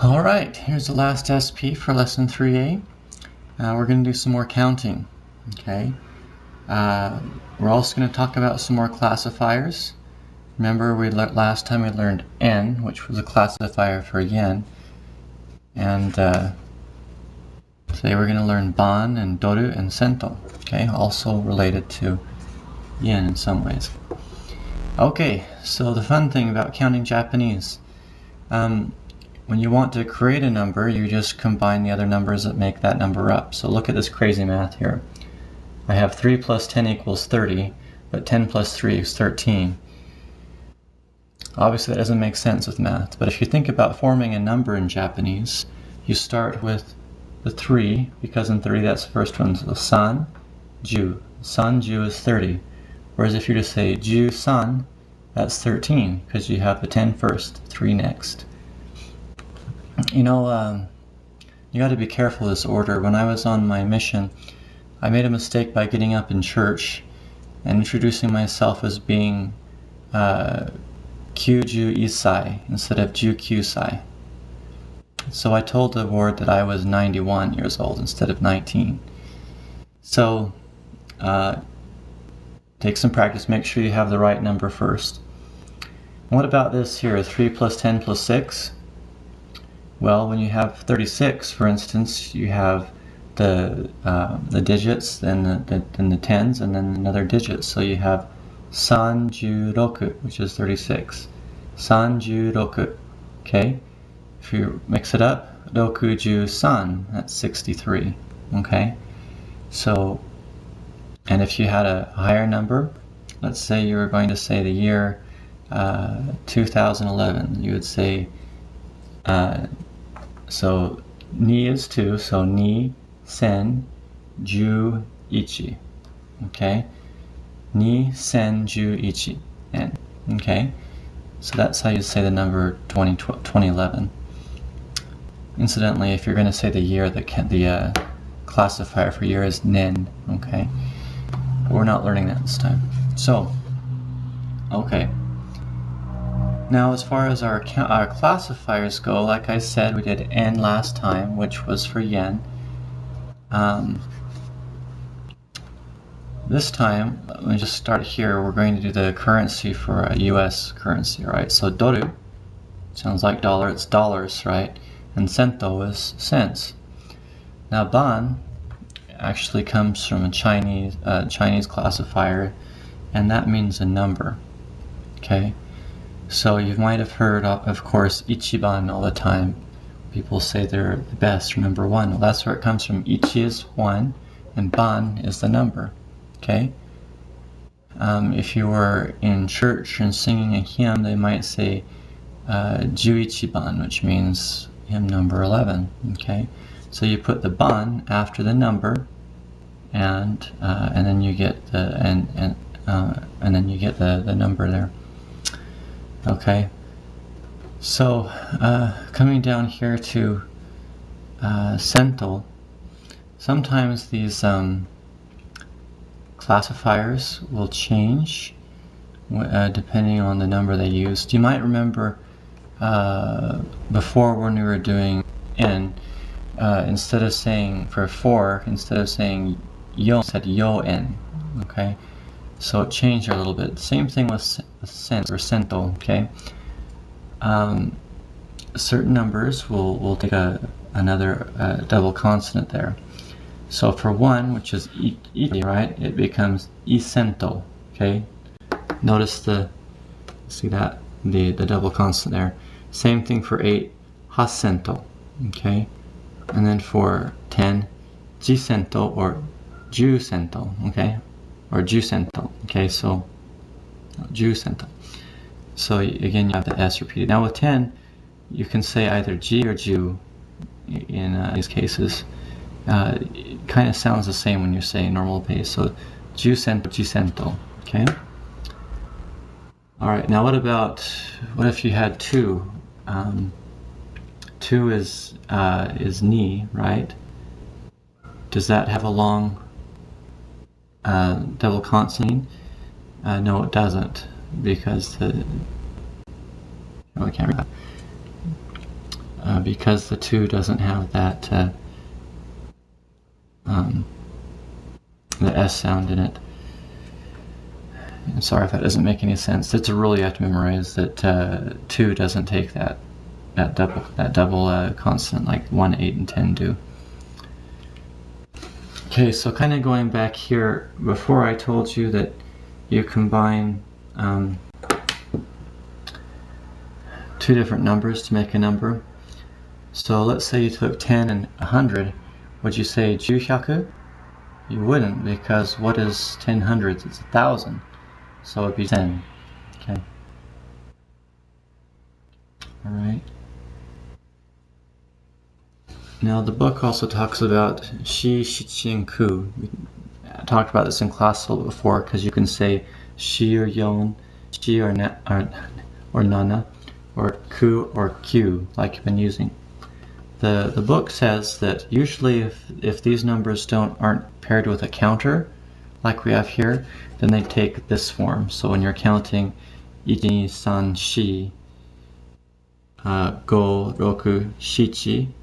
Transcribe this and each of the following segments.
Alright, here's the last SP for lesson 3A. We're going to do some more counting. Okay. We're also going to talk about some more classifiers. Remember, last time we learned N, which was a classifier for yen. And today we're going to learn Ban and Doru and Sento. Okay, also related to yen in some ways. Okay, so the fun thing about counting Japanese. When you want to create a number, you just combine the other numbers that make that number up. So look at this crazy math here. I have 3 plus 10 equals 30, but 10 plus 3 is 13. Obviously that doesn't make sense with math, but if you think about forming a number in Japanese, you start with the 3, because in 30 that's the first one. So san, ju. San, ju is 30. Whereas if you just say ju san, that's 13, because you have the 10 first, 3 next. You know, you got to be careful of this order. When I was on my mission, I made a mistake by getting up in church and introducing myself as being Kyuju Isai instead of Ju Kyusai. So I told the ward that I was 91 years old instead of 19. So take some practice. Make sure you have the right number first. What about this here? 3 plus 10 plus 6? Well, when you have 36, for instance, you have the digits, then the tens, and then another digit. So you have sanjuroku, which is 36. Sanjuroku. Okay? If you mix it up, rokuju-san, that's 63. Okay? So, and if you had a higher number, let's say you were going to say the year 2011, you would say so ni is 2, so ni sen ju ichi. Okay? Ni sen ju ichi. N. Okay? So that's how you say the number 2011. Incidentally, if you're going to say the year, the classifier for year is nen. Okay? But we're not learning that this time. So, okay. Now, as far as our classifiers go, like I said, we did N last time, which was for yen. This time, let me just start here. We're going to do the currency for a U.S. currency, right? So doru sounds like dollar. It's dollars, right? And sento is cents. Now, ban actually comes from a Chinese classifier, and that means a number. Okay. So you might have heard, of course, ichiban all the time. People say they're the best, or number one. Well, that's where it comes from. Ichi is 1, and ban is the number. Okay? If you were in church and singing a hymn, they might say juichiban, which means hymn number 11. Okay? So you put the ban after the number, and then you get the and then you get the number there. Okay, so coming down here to Sento, sometimes these classifiers will change depending on the number they used. You might remember before when we were doing N, instead of saying for 4, instead of saying yo, said yo N. Okay. So it changed a little bit. Same thing with cent or cento, okay? Certain numbers will take another double consonant there. So for 1, which is ichi, right, it becomes icento, okay? Notice the double consonant there. Same thing for 8, hascento, okay? And then for 10, jicento or jucento, okay? Or jucento, okay, so jucento. So again, you have the S repeated. Now with 10, you can say either G or Ju in these cases. It kind of sounds the same when you say normal pace. So jucento, jicento, okay? Alright, now what if you had 2? 2 is ni, right? Does that have a long double consonant? No, it doesn't, because I can't read that. because the 2 doesn't have that the S sound in it. I'm sorry if that doesn't make any sense. It's a rule you have to memorize, that 2 doesn't take that double consonant like 1, 8, and 10 do. Okay, so kind of going back here, before I told you that you combine 2 different numbers to make a number. So let's say you took 10 and 100. Would you say 10 You wouldn't, because what is 10 hundredths? It's 1,000. So it'd be 10. Okay. Alright. Now the book also talks about shi, shichi, and ku. We talked about this in class a little before, because you can say shi or yon, shi or nana, or ku or q, like you've been using. The book says that usually if these numbers aren't paired with a counter, like we have here, then they take this form. So when you're counting 1, 2, 3, 4, 5, 6, 7,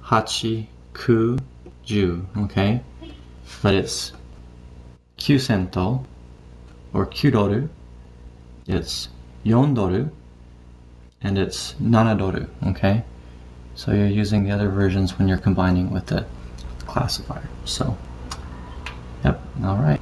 8, 9, 10, okay? But it's Q-cento or Q-doru, it's Yon-doru, and it's Nana-doru, okay? So you're using the other versions when you're combining with the classifier. So, yep, all right.